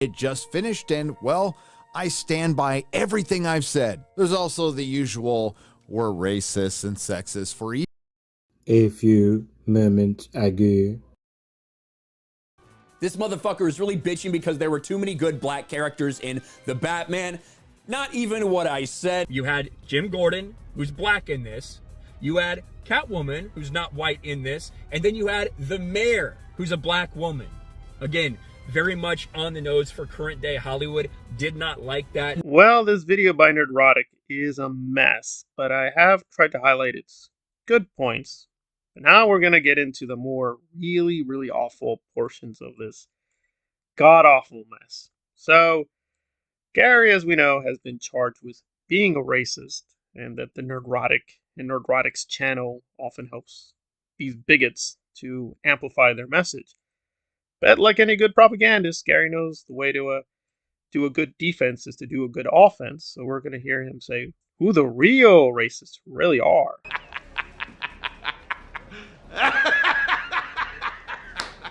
It just finished, and, well, I stand by everything I've said. There's also the usual, we're racist and sexist for each. A few moments ago. This motherfucker is really bitching because there were too many good black characters in The Batman. Not even what I said. You had Jim Gordon, who's black in this. You had Catwoman, who's not white in this. And then you had the mayor, who's a black woman. Again, very much on the nose for current day Hollywood. Did not like that. Well, this video by Nerdrotic is a mess, but I have tried to highlight its good points. But now we're going to get into the more really awful portions of this god-awful mess. So, Gary, as we know, has been charged with being a racist, and that the Nerdrotic and Nerdrotic's channel often helps these bigots to amplify their message. But like any good propagandist, Gary knows the way to do a good defense is to do a good offense. So we're going to hear him say who the real racists really are.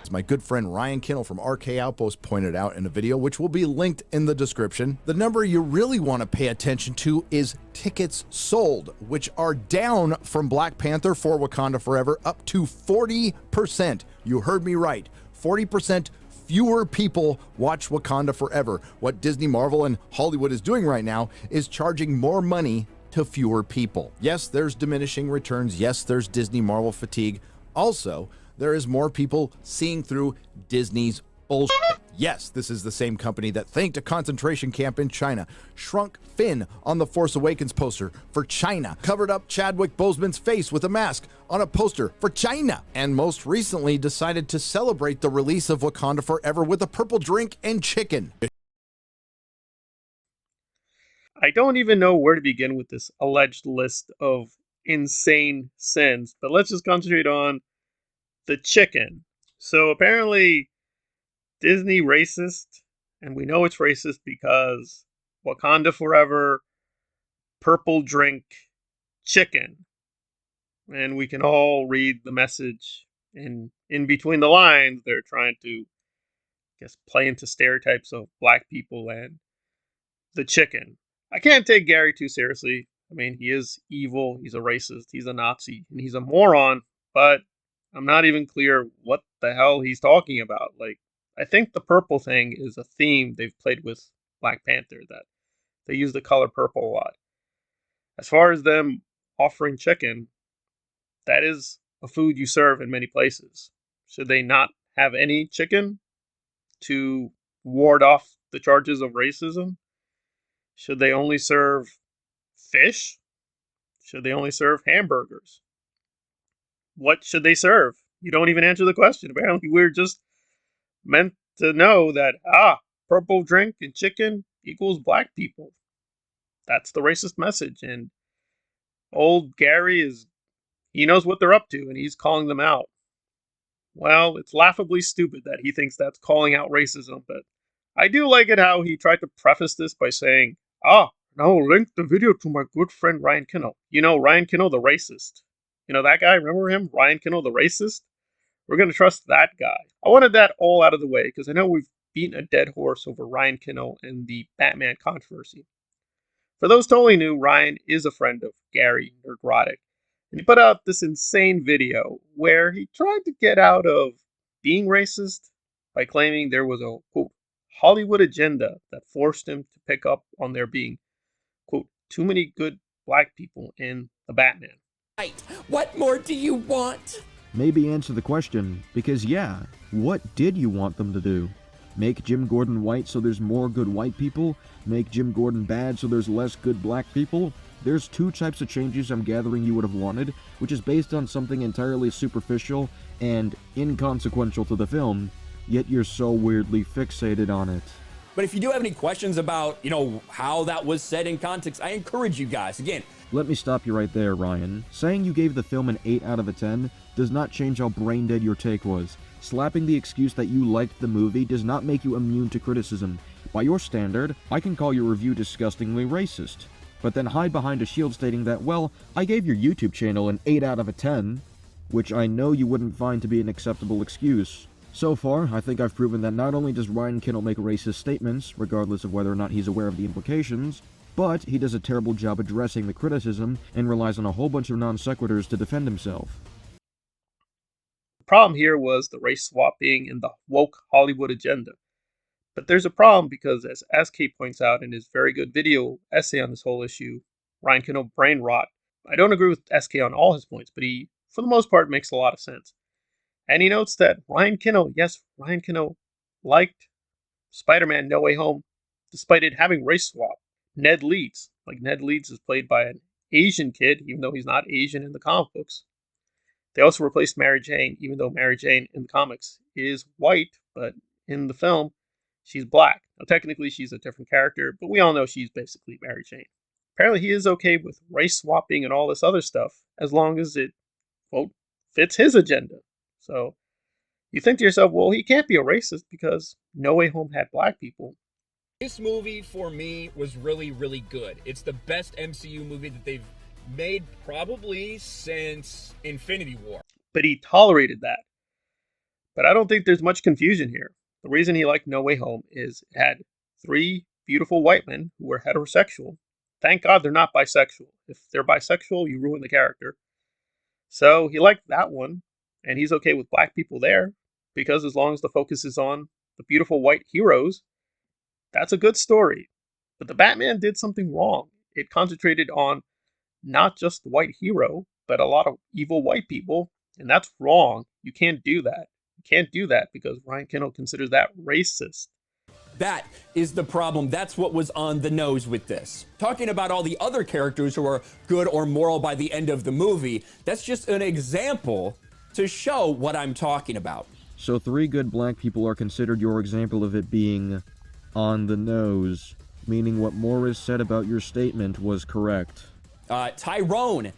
As my good friend Ryan Kinnell from RK Outpost pointed out in a video, which will be linked in the description, the number you really want to pay attention to is tickets sold, which are down from Black Panther for Wakanda Forever up to 40%. You heard me right. 40% fewer people watch Wakanda Forever. What Disney, Marvel, and Hollywood is doing right now is charging more money to fewer people. Yes, there's diminishing returns. Yes, there's Disney, Marvel fatigue. Also, there is more people seeing through Disney's bullshit. Yes, this is the same company that thanked a concentration camp in China, shrunk Finn on the Force Awakens poster for China, covered up Chadwick Boseman's face with a mask on a poster for China, and most recently decided to celebrate the release of Wakanda Forever with a purple drink and chicken. I don't even know where to begin with this alleged list of insane sins, but let's just concentrate on the chicken. So apparently Disney racist, and we know it's racist because Wakanda Forever, purple drink, chicken. And we can all read the message, and in between the lines, they're trying to, play into stereotypes of black people and the chicken. I can't take Gary too seriously. I mean, he is evil, he's a racist, he's a Nazi, and he's a moron, but I'm not even clear what the hell he's talking about. Like, I think the purple thing is a theme they've played with Black Panther, that they use the color purple a lot. As far as them offering chicken, that is a food you serve in many places. Should they not have any chicken to ward off the charges of racism? Should they only serve fish? Should they only serve hamburgers? What should they serve? You don't even answer the question. Apparently, we're just meant to know that, purple drink and chicken equals black people. That's the racist message. And old Gary he knows what they're up to, and he's calling them out. Well, it's laughably stupid that he thinks that's calling out racism, but I do like it how he tried to preface this by saying, now link the video to my good friend Ryan Kinnell. You know, Ryan Kinnell, the racist. You know that guy? Remember him? Ryan Kinnell, the racist? We're going to trust that guy. I wanted that all out of the way because I know we've beaten a dead horse over Ryan Kinnell and the Batman controversy. For those totally new, Ryan is a friend of Gary Nerdrotic, and he put out this insane video where he tried to get out of being racist by claiming there was a, quote, Hollywood agenda that forced him to pick up on there being, quote, too many good black people in the Batman. What more do you want? Maybe answer the question, because yeah, what did you want them to do? Make Jim Gordon white so there's more good white people? Make Jim Gordon bad so there's less good black people? There's two types of changes I'm gathering you would have wanted, which is based on something entirely superficial and inconsequential to the film, yet you're so weirdly fixated on it. But if you do have any questions about, how that was said in context, I encourage you guys, again. Let me stop you right there, Ryan. Saying you gave the film an 8 out of a 10 does not change how brain-dead your take was. Slapping the excuse that you liked the movie does not make you immune to criticism. By your standard, I can call your review disgustingly racist, but then hide behind a shield stating that, well, I gave your YouTube channel an 8 out of a 10, which I know you wouldn't find to be an acceptable excuse. So far, I think I've proven that not only does Ryan Kindle make racist statements, regardless of whether or not he's aware of the implications, but he does a terrible job addressing the criticism and relies on a whole bunch of non-sequiturs to defend himself. The problem here was the race swap being in the woke Hollywood agenda. But there's a problem because, as SK points out in his very good video essay on this whole issue, Ryan Kindle brain rot. I don't agree with SK on all his points, but he, for the most part, makes a lot of sense. And he notes that Ryan Kindle liked Spider-Man No Way Home, despite it having race swap. Ned Leeds, Ned Leeds is played by an Asian kid, even though he's not Asian in the comic books. They also replaced Mary Jane, even though Mary Jane in the comics is white, but in the film, she's black. Now, technically, she's a different character, but we all know she's basically Mary Jane. Apparently, he is okay with race swapping and all this other stuff, as long as it, quote, fits his agenda. So, you think to yourself, well, he can't be a racist because No Way Home had black people. This movie, for me, was really, really good. It's the best MCU movie that they've made probably since Infinity War. But he tolerated that. But I don't think there's much confusion here. The reason he liked No Way Home is it had 3 beautiful white men who were heterosexual. Thank God they're not bisexual. If they're bisexual, you ruin the character. So he liked that one, and he's okay with black people there, because as long as the focus is on the beautiful white heroes, that's a good story. But the Batman did something wrong. It concentrated on not just the white hero, but a lot of evil white people, and that's wrong. You can't do that. You can't do that because Ryan Kindle considers that racist. That is the problem. That's what was on the nose with this. Talking about all the other characters who are good or moral by the end of the movie, that's just an example to show what I'm talking about. So 3 good black people are considered your example of it being on the nose, meaning what Morris said about your statement was correct. Tyrone,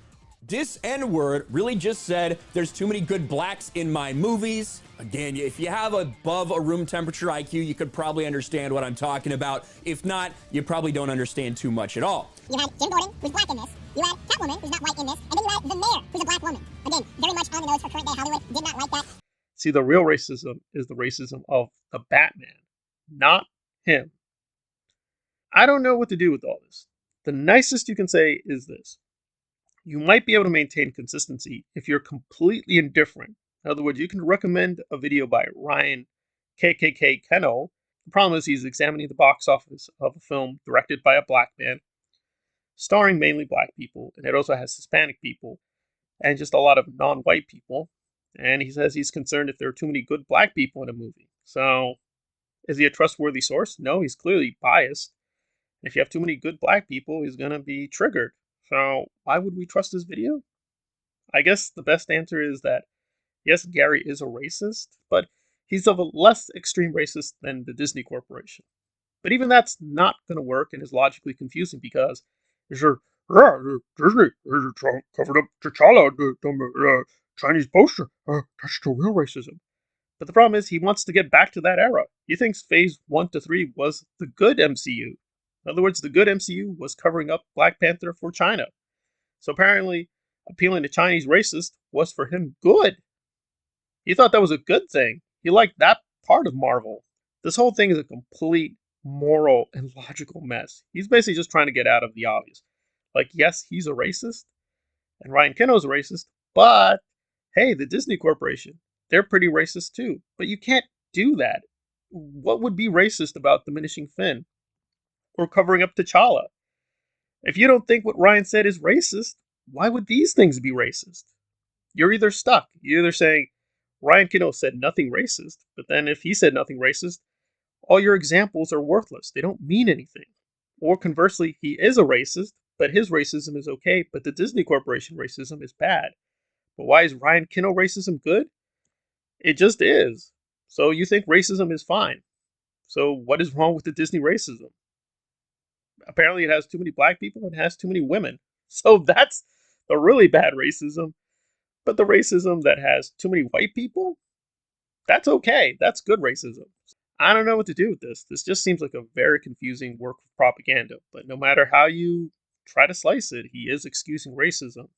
this N-word really just said there's too many good blacks in my movies. Again, if you have above a room temperature IQ, you could probably understand what I'm talking about. If not, you probably don't understand too much at all. You had Jim Gordon, who's black in this. You had Catwoman, who's not white in this. And then you had the mayor, who's a black woman. Again, very much on the nose for current day Hollywood. Did not like that. See, the real racism is the racism of the Batman, not him. I don't know what to do with all this. The nicest you can say is this. You might be able to maintain consistency if you're completely indifferent. In other words, you can recommend a video by Ryan KKK Keno. The problem is he's examining the box office of a film directed by a black man, starring mainly black people, and it also has Hispanic people, and just a lot of non-white people. And he says he's concerned if there are too many good black people in a movie. So, is he a trustworthy source? No, he's clearly biased. If you have too many good black people, he's going to be triggered. So, why would we trust his video? I guess the best answer is that, yes, Gary is a racist, but he's of a less extreme racist than the Disney Corporation. But even that's not going to work and is logically confusing because Disney covered up T'Challa, the Chinese poster. That's the real racism. But the problem is he wants to get back to that era. He thinks phase 1 to 3 was the good MCU. In other words, the good MCU was covering up Black Panther for China. So apparently, appealing to Chinese racists was for him good. He thought that was a good thing. He liked that part of Marvel. This whole thing is a complete moral and logical mess. He's basically just trying to get out of the obvious. Yes, he's a racist, and Ryan Kindle's a racist, but hey, the Disney Corporation, they're pretty racist too. But you can't do that. What would be racist about diminishing Finn? Or covering up T'Challa? If you don't think what Ryan said is racist, why would these things be racist? You're either stuck. You're either saying, Ryan Kindle said nothing racist, but then if he said nothing racist, all your examples are worthless. They don't mean anything. Or conversely, he is a racist, but his racism is okay, but the Disney Corporation racism is bad. But why is Ryan Kindle racism good? It just is. So you think racism is fine. So what is wrong with the Disney racism? Apparently it has too many black people and has too many women. So that's the really bad racism. But the racism that has too many white people, that's okay. That's good racism. I don't know what to do with this. This just seems like a very confusing work of propaganda. But no matter how you try to slice it, he is excusing racism.